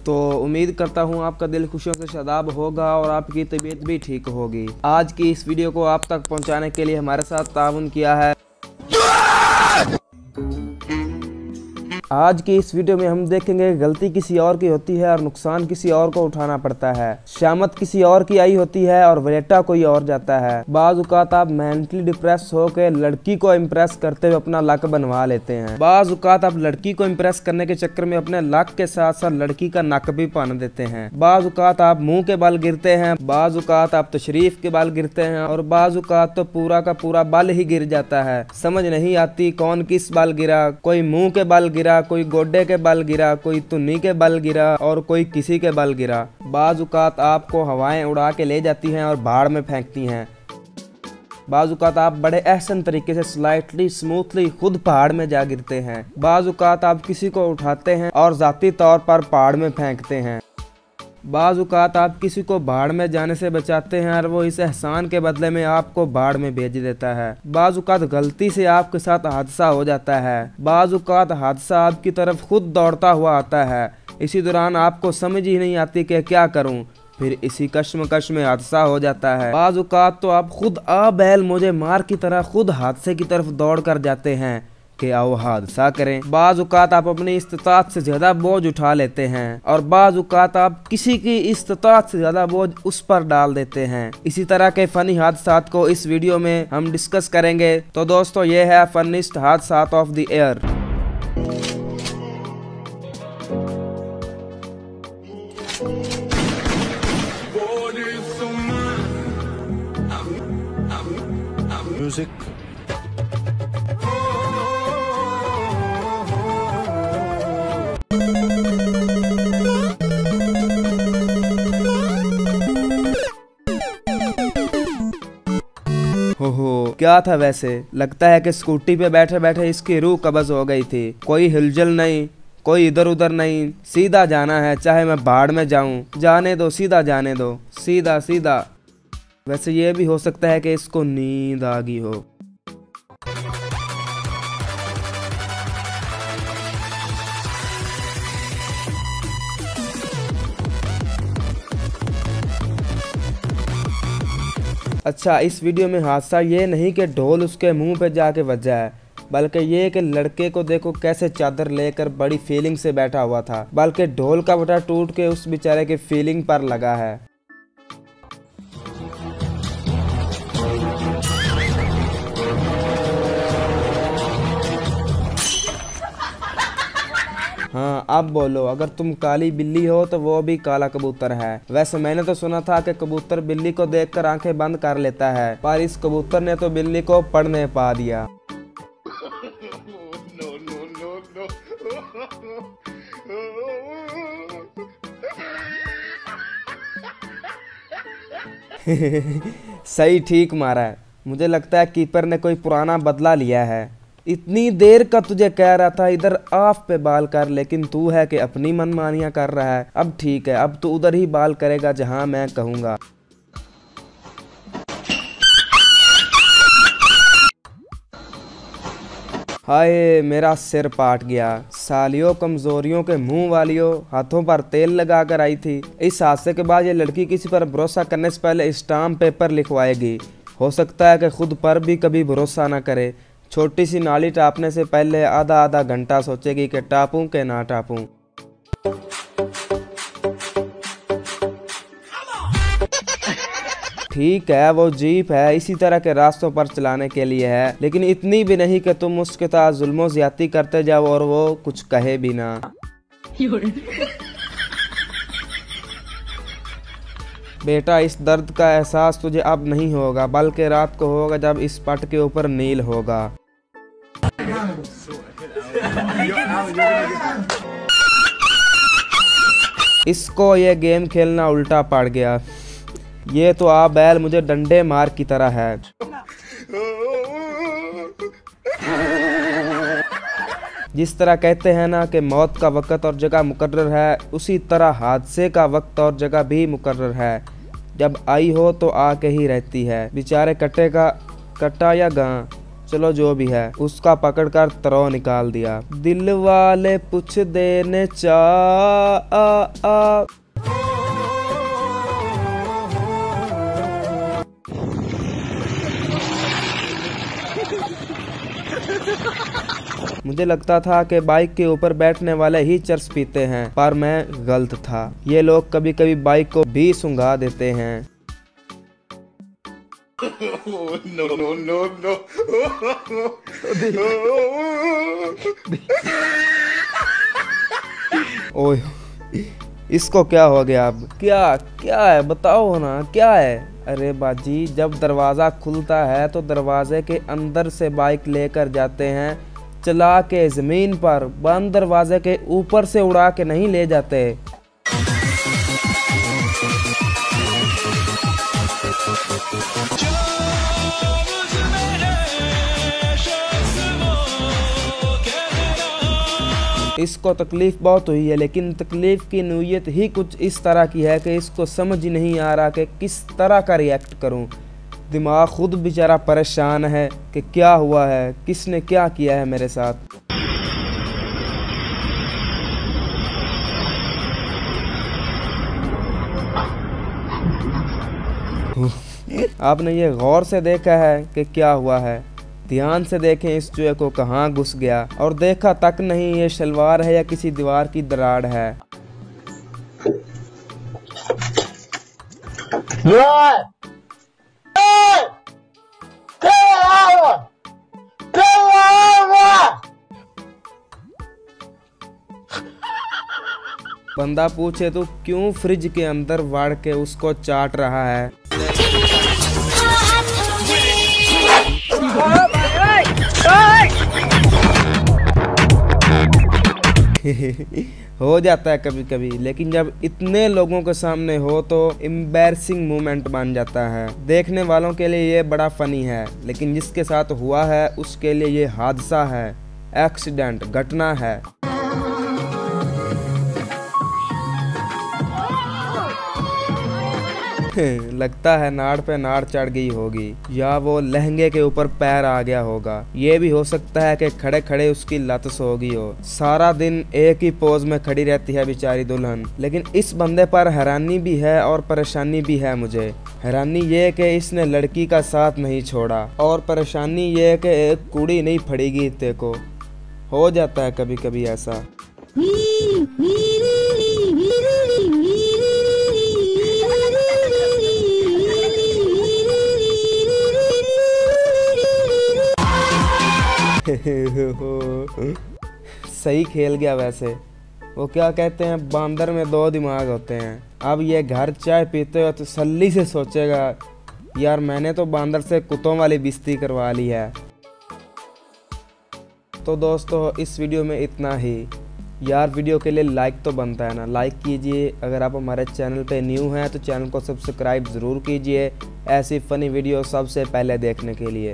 तो उम्मीद करता हूँ आपका दिल खुशियों से शादाब होगा और आपकी तबीयत भी ठीक होगी। आज की इस वीडियो को आप तक पहुँचाने के लिए हमारे साथ ताउन किया है। आज की इस वीडियो में हम देखेंगे गलती किसी और की होती है और नुकसान किसी और को उठाना पड़ता है। शामत किसी और की आई होती है और वलेटा कोई और जाता है। बाज़ औक़ात आप मेंटली डिप्रेस होकर लड़की को इम्प्रेस करते हुए अपना लक बनवा लेते हैं। बाज़ औक़ात आप लड़की को इम्प्रेस करने के चक्कर में अपने लक के साथ साथ लड़की का नक भी पहन देते हैं। बाज़ औक़ात आप मुँह के बाल गिरते हैं, बाज़ औक़ात आप तशरीफ के बाल गिरते हैं और बाज़ औक़ात तो पूरा का पूरा बाल ही गिर जाता है। समझ नहीं आती कौन किस बाल गिरा, कोई मुँह के बाल गिरा, कोई गोड्डे के बाल गिरा, कोई तुन्नी के बाल गिरा और कोई किसी के बाल गिरा। बाज़ औक़ात आपको हवाएं उड़ा के ले जाती हैं और भाड़ में फेंकती हैं। बाज़ औक़ात आप बड़े एहसन तरीके से स्लाइटली स्मूथली खुद पहाड़ में जा गिरते हैं। बाज़ औक़ात आप किसी को उठाते हैं और ज़ाती तौर पर पहाड़ में फेंकते हैं। बाज़ औक़ात आप किसी को बाढ़ में जाने से बचाते हैं और वो इस एहसान के बदले में आपको बाढ़ में भेज देता है। बाज़ औक़ात गलती से आपके साथ हादसा हो जाता है। बाज़ औक़ात हादसा आपकी तरफ खुद दौड़ता हुआ आता है। इसी दौरान आपको समझ ही नहीं आती कि क्या करूं, फिर इसी कश्मकश में हादसा हो जाता है। बाज़ औक़ात तो आप खुद आ बैल मुझे मार की तरह खुद हादसे की तरफ दौड़ कर जाते हैं कि आओ हादसा करें। बाज़ औक़ात आप अपनी इस्तिताअत से ज़्यादा बोझ उठा लेते हैं और बाज़ औक़ात आप किसी की इस्तिताअत से ज़्यादा बोझ उस पर डाल देते हैं। इसी तरह के फ़नी हादसात को इस वीडियो में हम डिस्कस करेंगे। तो दोस्तों ये है फनीस्ट हादसात ऑफ द एयर। म्यूजिक हो क्या था वैसे, लगता है कि स्कूटी पे बैठे बैठे इसकी रूह कब्ज़ हो गई थी। कोई हिलजुल नहीं, कोई इधर उधर नहीं, सीधा जाना है चाहे मैं बाढ़ में जाऊं। जाने दो, सीधा जाने दो, सीधा सीधा। वैसे ये भी हो सकता है कि इसको नींद आ गई हो। अच्छा, इस वीडियो में हादसा ये नहीं कि ढोल उसके मुंह पे जाके बजा है, बल्कि ये कि लड़के को देखो कैसे चादर लेकर बड़ी फीलिंग से बैठा हुआ था, बल्कि ढोल का बटा टूट के उस बेचारे के फीलिंग पर लगा है। हाँ अब बोलो, अगर तुम काली बिल्ली हो तो वो भी काला कबूतर है। वैसे मैंने तो सुना था कि कबूतर बिल्ली को देखकर आंखें बंद कर लेता है, पर इस कबूतर ने तो बिल्ली को पढ़ने पा दिया। सही ठीक मारा है। मुझे लगता है कीपर ने कोई पुराना बदला लिया है। इतनी देर का तुझे कह रहा था इधर आफ पे बाल कर, लेकिन तू है कि अपनी मनमानियां कर रहा है। अब ठीक है, अब तू उधर ही बाल करेगा जहां मैं कहूंगा। हाय मेरा सिर पाट गया। सालियों कमजोरियों के मुंह वालियों, हाथों पर तेल लगा कर आई थी। इस हादसे के बाद ये लड़की किसी पर भरोसा करने से पहले स्टाम्प पेपर लिखवाएगी। हो सकता है कि खुद पर भी कभी भरोसा ना करे। छोटी सी नाली टापने से पहले आधा आधा घंटा सोचेगी कि टापूं के ना टापूं। ठीक है, वो जीप है, इसी तरह के रास्तों पर चलाने के लिए है, लेकिन इतनी भी नहीं कि तुम उसके साथ जुल्म ज्यादती करते जाओ और वो कुछ कहे भी ना। बेटा, इस दर्द का एहसास तुझे अब नहीं होगा, बल्कि रात को होगा जब इस पट के ऊपर नील होगा। इसको ये गेम खेलना उल्टा पड़ गया। ये तो आ बैल मुझे डंडे मार की तरह है। जिस तरह कहते हैं ना कि मौत का वक्त और जगह मुकर्रर है, उसी तरह हादसे का वक्त और जगह भी मुकर्रर है। जब आई हो तो आके ही रहती है। बेचारे कट्टे का कट्टा या गां, चलो जो भी है, उसका पकड़कर तरौ निकाल दिया। दिल वाले पूछ देने चा मुझे लगता था कि बाइक के ऊपर बैठने वाले ही चर्स पीते हैं, पर मैं गलत था। ये लोग कभी कभी बाइक को भी सुंघा देते हैं। No, no, no, no. ओह, इसको क्या हो गया अब? क्या क्या है बताओ ना, क्या है? अरे बाजी, जब दरवाज़ा खुलता है तो दरवाजे के अंदर से बाइक लेकर जाते हैं, चला के ज़मीन पर, बंद दरवाजे के ऊपर से उड़ा के नहीं ले जाते। इसको तकलीफ बहुत हुई है, लेकिन तकलीफ की नीयत ही कुछ इस तरह की है कि इसको समझ ही नहीं आ रहा कि किस तरह का रिएक्ट करूं। दिमाग खुद बेचारा परेशान है कि क्या हुआ है, किसने क्या किया है मेरे साथ। आपने ये गौर से देखा है कि क्या हुआ है? ध्यान से देखें इस चूहे को कहाँ घुस गया, और देखा तक नहीं ये शलवार है या किसी दीवार की दरार है। बंदा पूछे तो क्यों फ्रिज के अंदर वाड़ के उसको चाट रहा है। हो जाता है कभी कभी, लेकिन जब इतने लोगों के सामने हो तो एम्बैरसिंग मोमेंट बन जाता है। देखने वालों के लिए ये बड़ा फनी है, लेकिन जिसके साथ हुआ है उसके लिए ये हादसा है, एक्सीडेंट, घटना है। लगता है नाड़ पे नाड़ चढ़ गई होगी, या वो लहंगे के ऊपर पैर आ गया होगा। ये भी हो सकता है कि खड़े खड़े उसकी लत सो गई हो। सारा दिन एक ही पोज में खड़ी रहती है बेचारी दुल्हन। लेकिन इस बंदे पर हैरानी भी है और परेशानी भी है। मुझे हैरानी ये कि इसने लड़की का साथ नहीं छोड़ा, और परेशानी ये कि एक कुड़ी नहीं फड़ेगी इतने को। हो जाता है कभी कभी ऐसा। सही खेल गया वैसे। वो क्या कहते हैं, बांदर में दो दिमाग होते हैं। अब ये घर चाय पीते हो तो तसल्ली से सोचेगा, यार मैंने तो बांदर से कुत्तों वाली बिस्ती करवा ली है। तो दोस्तों इस वीडियो में इतना ही। यार वीडियो के लिए लाइक तो बनता है ना, लाइक कीजिए। अगर आप हमारे चैनल पे न्यू हैं तो चैनल को सब्सक्राइब ज़रूर कीजिए, ऐसी फ़नी वीडियो सबसे पहले देखने के लिए।